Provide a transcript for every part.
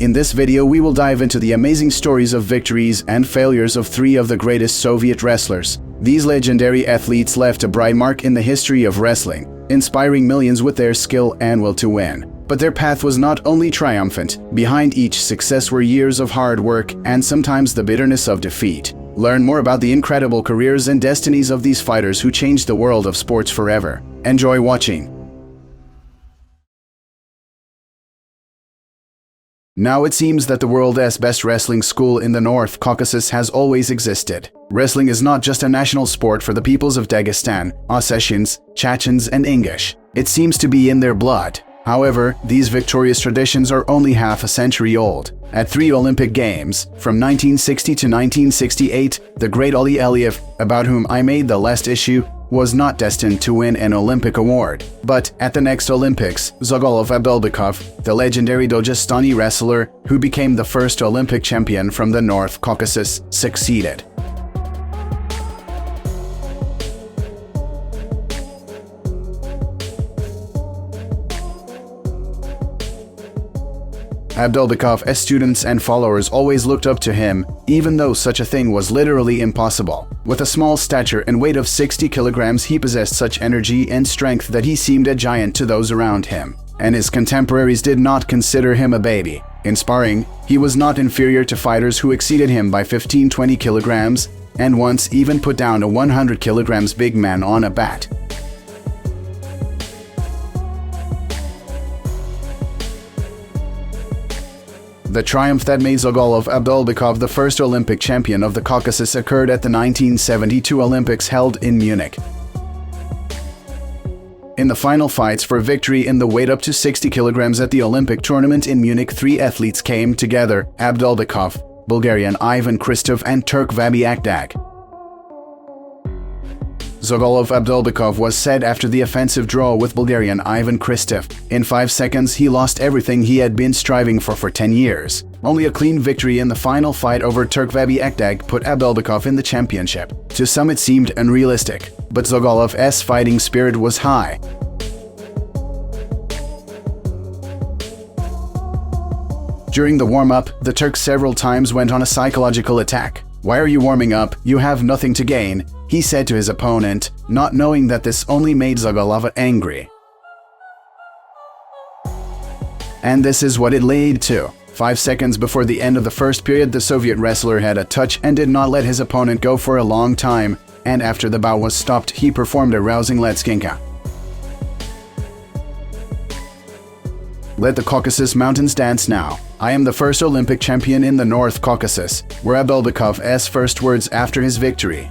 In this video, we will dive into the amazing stories of victories and failures of three of the greatest Soviet wrestlers. These legendary athletes left a bright mark in the history of wrestling, inspiring millions with their skill and will to win. But their path was not only triumphant. Behind each success were years of hard work and sometimes the bitterness of defeat. Learn more about the incredible careers and destinies of these fighters who changed the world of sports forever. Enjoy watching. Now it seems that the world's best wrestling school in the North Caucasus has always existed. Wrestling is not just a national sport for the peoples of Dagestan, Ossetians, Chechens, and Ingush. It seems to be in their blood. However, these victorious traditions are only half a century old. At 3 Olympic Games, from 1960 to 1968, the great Aliyev, about whom I made the last issue, was not destined to win an Olympic award. But at the next Olympics, Zagalav Abdulbekov, the legendary Dagestani wrestler who became the first Olympic champion from the North Caucasus, succeeded. Abdulbekov's students and followers always looked up to him, even though such a thing was literally impossible. With a small stature and weight of 60 kilograms, he possessed such energy and strength that he seemed a giant to those around him, and his contemporaries did not consider him a baby. In sparring, he was not inferior to fighters who exceeded him by 15-20 kilograms, and once even put down a 100 kilograms big man on a bat. The triumph that made Zagalav Abdulbekov the first Olympic champion of the Caucasus occurred at the 1972 Olympics held in Munich. In the final fights for victory in the weight up to 60 kilograms at the Olympic tournament in Munich, 3 athletes came together: Abdulbekov, Bulgarian Ivan Kristov, and Turk Vabi Akdag. Zagalav Abdulbekov was said after the offensive draw with Bulgarian Ivan Kristov. In 5 seconds, he lost everything he had been striving for 10 years. Only a clean victory in the final fight over Turk Vabi Akdag put Abdulbekov in the championship. To some it seemed unrealistic, but Zagalov's fighting spirit was high. During the warm-up, the Turk several times went on a psychological attack. "Why are you warming up? You have nothing to gain," he said to his opponent, not knowing that this only made Zagalav angry. And this is what it led to. 5 seconds before the end of the first period, the Soviet wrestler had a touch and did not let his opponent go for a long time, and after the bout was stopped, he performed a rousing Letskinka. "Let the Caucasus Mountains dance now. I am the first Olympic champion in the North Caucasus," were Abdulbekov's first words after his victory.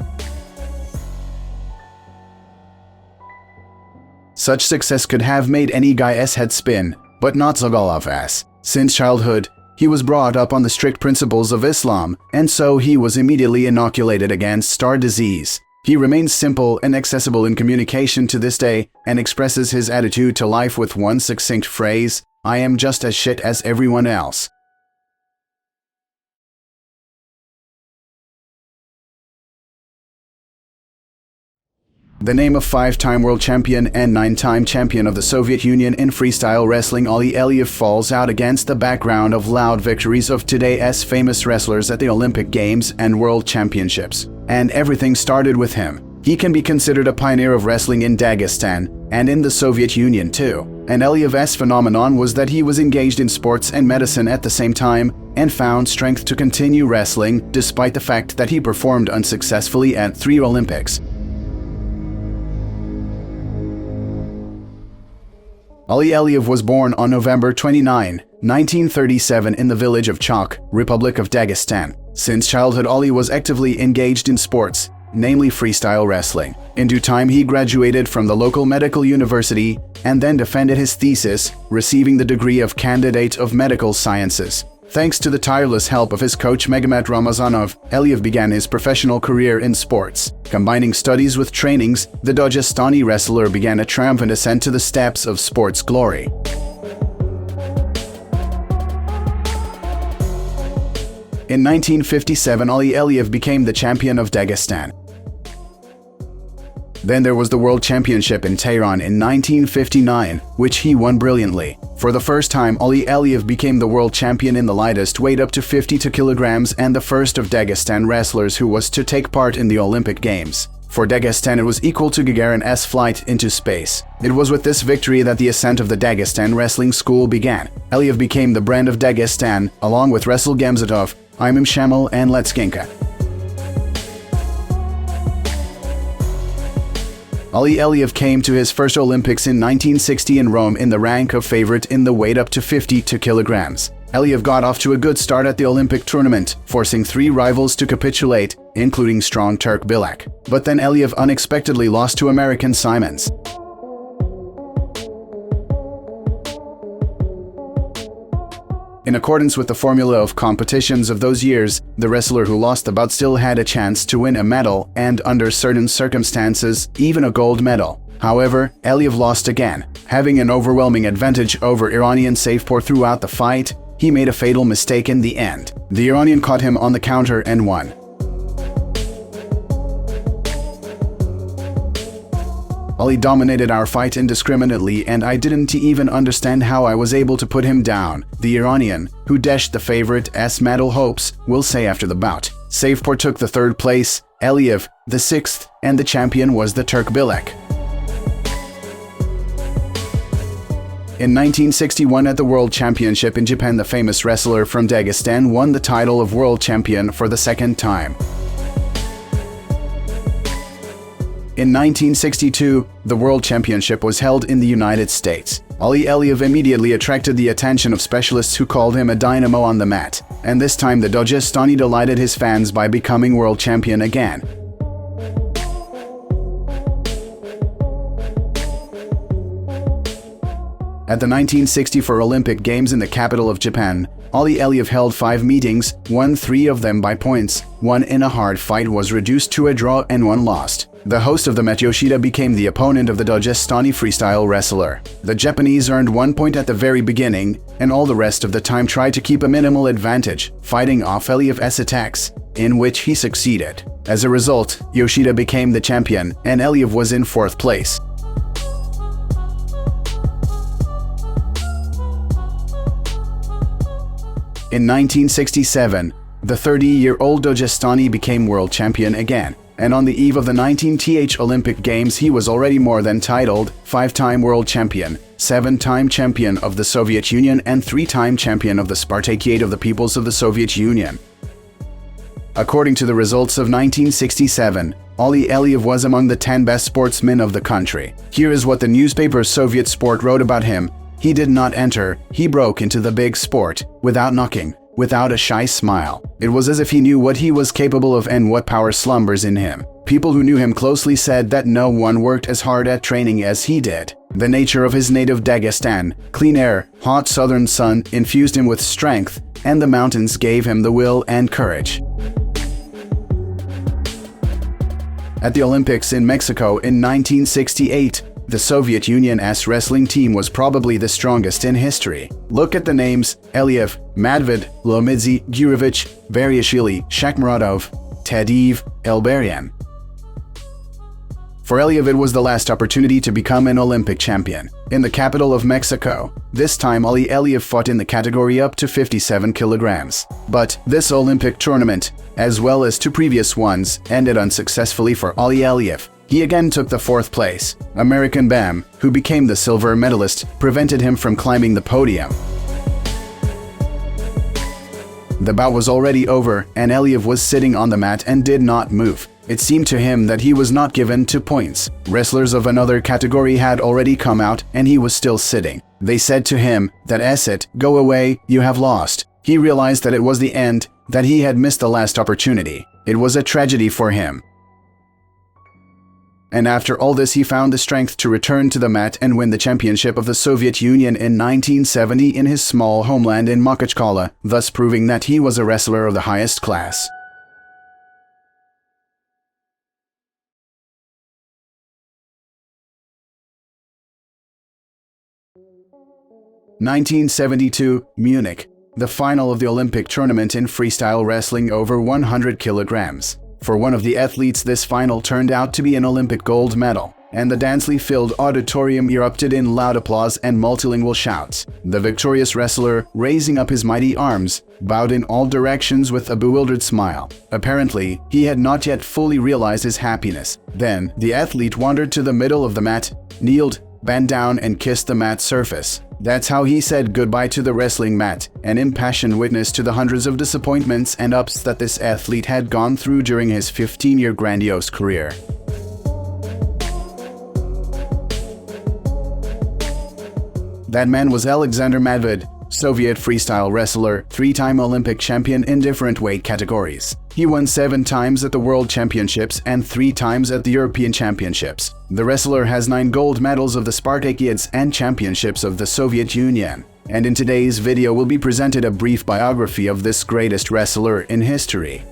Such success could have made any guy's head spin, but not Zagalov's. Since childhood, he was brought up on the strict principles of Islam, and so he was immediately inoculated against star disease. He remains simple and accessible in communication to this day and expresses his attitude to life with one succinct phrase: "I am just as shit as everyone else." The name of 5-time world champion and 9-time champion of the Soviet Union in freestyle wrestling Aliyev falls out against the background of loud victories of today's famous wrestlers at the Olympic Games and World Championships. And everything started with him. He can be considered a pioneer of wrestling in Dagestan and in the Soviet Union too. And Aliyev's phenomenon was that he was engaged in sports and medicine at the same time and found strength to continue wrestling despite the fact that he performed unsuccessfully at 3 Olympics. Aliyev was born on November 29, 1937 in the village of Chok, Republic of Dagestan. Since childhood, Ali was actively engaged in sports, namely freestyle wrestling. In due time, he graduated from the local medical university and then defended his thesis, receiving the degree of Candidate of Medical Sciences. Thanks to the tireless help of his coach Megamet Ramazanov, Aliyev began his professional career in sports. Combining studies with trainings, the Dagestani wrestler began a triumphant ascent to the steps of sports glory. In 1957, Aliyev became the champion of Dagestan. Then there was the World Championship in Tehran in 1959, which he won brilliantly. For the first time, Aliyev became the world champion in the lightest weight up to 52 kilograms and the first of Dagestan wrestlers who was to take part in the Olympic Games. For Dagestan, it was equal to Gagarin's flight into space. It was with this victory that the ascent of the Dagestan wrestling school began. Aliyev became the brand of Dagestan, along with Wrestle Gamzatov, Imam Shamil, and Letskinka. Aliyev came to his first Olympics in 1960 in Rome in the rank of favorite in the weight up to 52 kilograms. Aliyev got off to a good start at the Olympic tournament, forcing 3 rivals to capitulate, including strong Turk Bilek. But then Aliyev unexpectedly lost to American Simons. In accordance with the formula of competitions of those years, the wrestler who lost the bout still had a chance to win a medal and, under certain circumstances, even a gold medal. However, Aliyev lost again. Having an overwhelming advantage over Iranian Safepor throughout the fight, he made a fatal mistake in the end. The Iranian caught him on the counter and won. Ali dominated our fight indiscriminately, and I didn't even understand how I was able to put him down, the Iranian, who dashed the favorite's medal hopes, will say after the bout. Safepor took the 3rd place, Aliyev the 6th, and the champion was the Turk Bilek. In 1961 at the World Championship in Japan, the famous wrestler from Dagestan won the title of world champion for the 2nd time. In 1962, the World Championship was held in the United States. Aliyev immediately attracted the attention of specialists who called him a dynamo on the mat, and this time the Dagestani delighted his fans by becoming world champion again. At the 1964 Olympic Games in the capital of Japan, Aliyev held 5 meetings, won 3 of them by points, 1 in a hard fight was reduced to a draw and 1 lost. The host of the match, Yoshida, became the opponent of the Dagestani freestyle wrestler. The Japanese earned 1 point at the very beginning, and all the rest of the time tried to keep a minimal advantage, fighting off Aliyev's attacks, in which he succeeded. As a result, Yoshida became the champion, and Aliyev was in 4th place. In 1967, the 30-year-old Dagestani became world champion again, and on the eve of the 19th Olympic Games he was already more than titled 5-time world champion, 7-time champion of the Soviet Union and 3-time champion of the Spartakiad of the Peoples of the Soviet Union. According to the results of 1967, Aliyev was among the 10 best sportsmen of the country. Here is what the newspaper Soviet Sport wrote about him. He did not enter, he broke into the big sport, without knocking, without a shy smile. It was as if he knew what he was capable of and what power slumbers in him. People who knew him closely said that no one worked as hard at training as he did. The nature of his native Dagestan, clean air, hot southern sun, infused him with strength, and the mountains gave him the will and courage. At the Olympics in Mexico in 1968, the Soviet Union's wrestling team was probably the strongest in history. Look at the names: Aliyev, Medved, Lomidze, Gurevich, Variashvili, Shakhmuratov, Tadiev, Elberian. For Aliyev, it was the last opportunity to become an Olympic champion. In the capital of Mexico, this time Aliyev fought in the category up to 57 kilograms. But this Olympic tournament, as well as 2 previous ones, ended unsuccessfully for Aliyev. He again took the 4th place. American Bam, who became the silver medalist, prevented him from climbing the podium. The bout was already over, and Aliyev was sitting on the mat and did not move. It seemed to him that he was not given 2 points. Wrestlers of another category had already come out, and he was still sitting. They said to him, "That's it, go away, you have lost." He realized that it was the end, that he had missed the last opportunity. It was a tragedy for him. And after all this, he found the strength to return to the mat and win the championship of the Soviet Union in 1970 in his small homeland in Makhachkala, thus proving that he was a wrestler of the highest class. (1972) Munich, the final of the Olympic tournament in freestyle wrestling over 100 kilograms. For one of the athletes, this final turned out to be an Olympic gold medal, and the densely filled auditorium erupted in loud applause and multilingual shouts. The victorious wrestler, raising up his mighty arms, bowed in all directions with a bewildered smile. Apparently, he had not yet fully realized his happiness. Then, the athlete wandered to the middle of the mat, kneeled, bent down and kissed the mat surface. That's how he said goodbye to the wrestling mat, an impassioned witness to the hundreds of disappointments and ups that this athlete had gone through during his 15-year grandiose career. That man was Alexander Medved, Soviet freestyle wrestler, 3-time Olympic champion in different weight categories. He won 7 times at the World Championships and 3 times at the European Championships. The wrestler has 9 gold medals of the Spartakiads and Championships of the Soviet Union. And in today's video will be presented a brief biography of this greatest wrestler in history.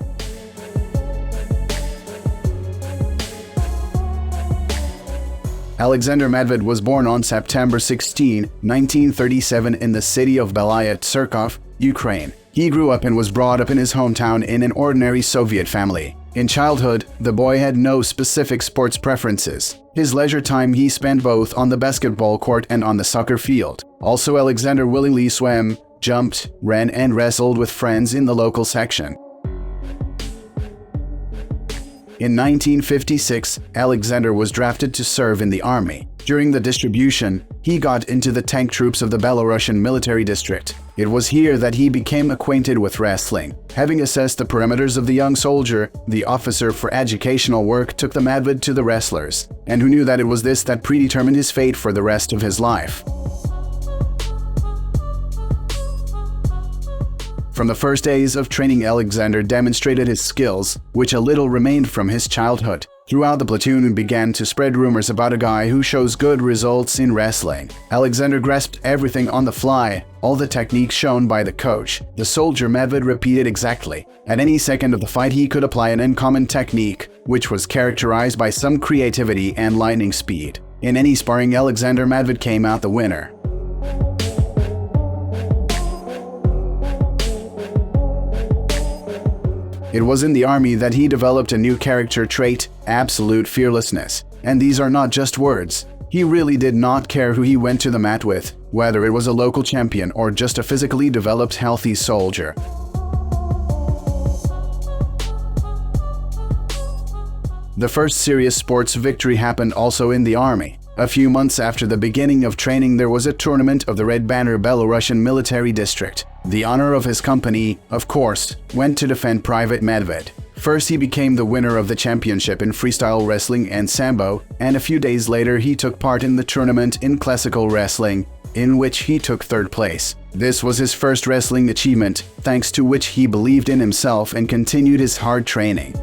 Alexander Medved was born on September 16, 1937 in the city of Belaya Tsurkov, Ukraine. He grew up and was brought up in his hometown in an ordinary Soviet family. In childhood, the boy had no specific sports preferences. His leisure time he spent both on the basketball court and on the soccer field. Also, Alexander willingly swam, jumped, ran and wrestled with friends in the local section. In 1956, Alexander was drafted to serve in the army. During the distribution, he got into the tank troops of the Belarusian military district. It was here that he became acquainted with wrestling. Having assessed the parameters of the young soldier, the officer for educational work took the Medved to the wrestlers, and who knew that it was this that predetermined his fate for the rest of his life. From the first days of training, Alexander demonstrated his skills, which a little remained from his childhood. Throughout the platoon began to spread rumors about a guy who shows good results in wrestling. Alexander grasped everything on the fly, all the techniques shown by the coach. The soldier Medved repeated exactly. At any second of the fight he could apply an uncommon technique, which was characterized by some creativity and lightning speed. In any sparring, Alexander Medved came out the winner. It was in the army that he developed a new character trait, absolute fearlessness. And these are not just words. He really did not care who he went to the mat with, whether it was a local champion or just a physically developed, healthy soldier. The first serious sports victory happened also in the army. A few months after the beginning of training, there was a tournament of the Red Banner Belarusian military district. The honor of his company, of course, went to defend Private Medved. First, he became the winner of the championship in freestyle wrestling and sambo, and a few days later he took part in the tournament in classical wrestling, in which he took 3rd place. This was his first wrestling achievement, thanks to which he believed in himself and continued his hard training.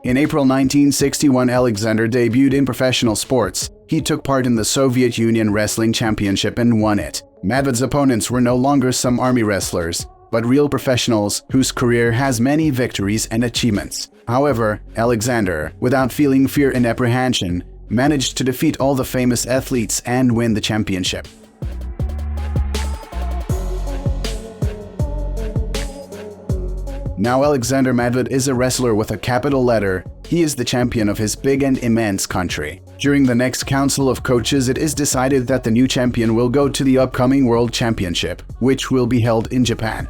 In April 1961, Alexander debuted in professional sports. He took part in the Soviet Union Wrestling Championship and won it. Medved's opponents were no longer some army wrestlers, but real professionals whose career has many victories and achievements. However, Alexander, without feeling fear and apprehension, managed to defeat all the famous athletes and win the championship. Now Alexander Medved is a wrestler with a capital letter. He is the champion of his big and immense country. During the next council of coaches, it is decided that the new champion will go to the upcoming World Championship, which will be held in Japan.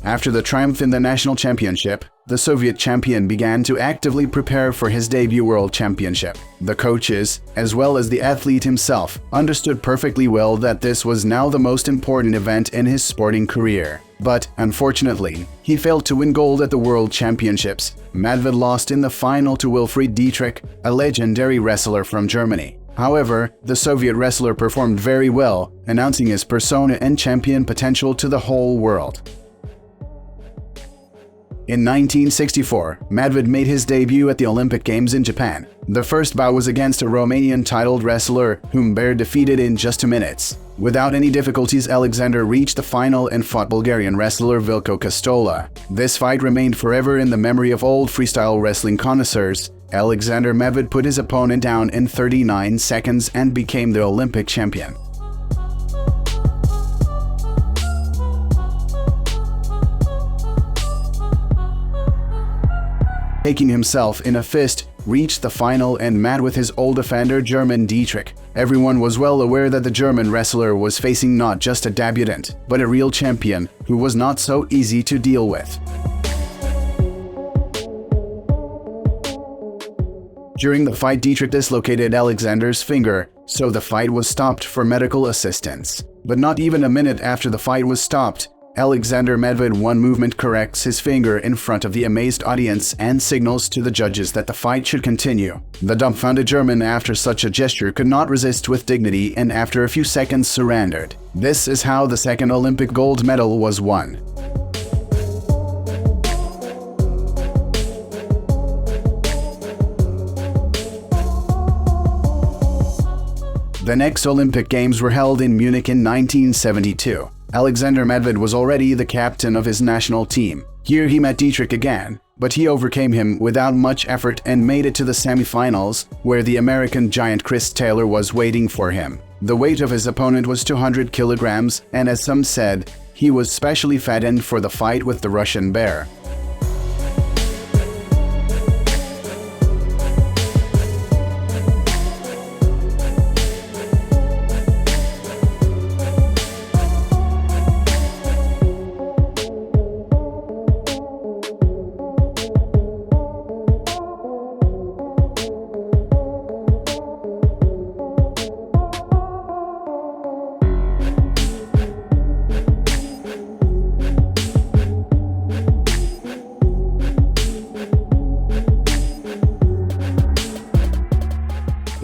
After the triumph in the national championship, the Soviet champion began to actively prepare for his debut World Championship. The coaches, as well as the athlete himself, understood perfectly well that this was now the most important event in his sporting career. But, unfortunately, he failed to win gold at the World Championships. Medved lost in the final to Wilfried Dietrich, a legendary wrestler from Germany. However, the Soviet wrestler performed very well, announcing his persona and champion potential to the whole world. In 1964, Medved made his debut at the Olympic Games in Japan. The first bout was against a Romanian-titled wrestler whom Bear defeated in just 2 minutes. Without any difficulties, Alexander reached the final and fought Bulgarian wrestler Vilko Kostola. This fight remained forever in the memory of old freestyle wrestling connoisseurs. Alexander Medved put his opponent down in 39 seconds and became the Olympic champion. Taking himself in a fist, reached the final and met with his old offender German Dietrich. Everyone was well aware that the German wrestler was facing not just a debutant, but a real champion who was not so easy to deal with. During the fight, Dietrich dislocated Alexander's finger, so the fight was stopped for medical assistance. But not even a minute after the fight was stopped, Alexander Medved one movement corrects his finger in front of the amazed audience and signals to the judges that the fight should continue. The dumbfounded German after such a gesture could not resist with dignity and after a few seconds surrendered. This is how the second Olympic gold medal was won. The next Olympic Games were held in Munich in 1972. Alexander Medved was already the captain of his national team. Here he met Dietrich again, but he overcame him without much effort and made it to the semifinals, where the American giant Chris Taylor was waiting for him. The weight of his opponent was 200 kilograms, and as some said, he was specially fattened for the fight with the Russian bear.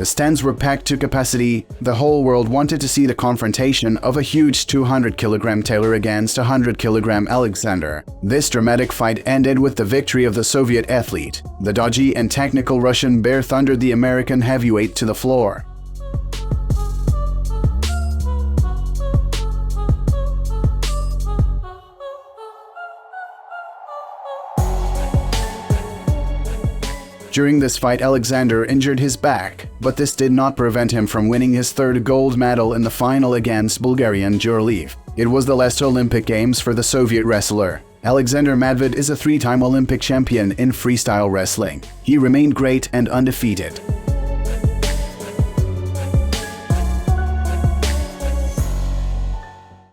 The stands were packed to capacity. The whole world wanted to see the confrontation of a huge 200-kilogram Taylor against a 100-kilogram Alexander. This dramatic fight ended with the victory of the Soviet athlete. The dodgy and technical Russian bear thundered the American heavyweight to the floor. During this fight, Alexander injured his back, but this did not prevent him from winning his third gold medal in the final against Bulgarian Aliyev. It was the last Olympic Games for the Soviet wrestler. Alexander Medved is a three-time Olympic champion in freestyle wrestling. He remained great and undefeated.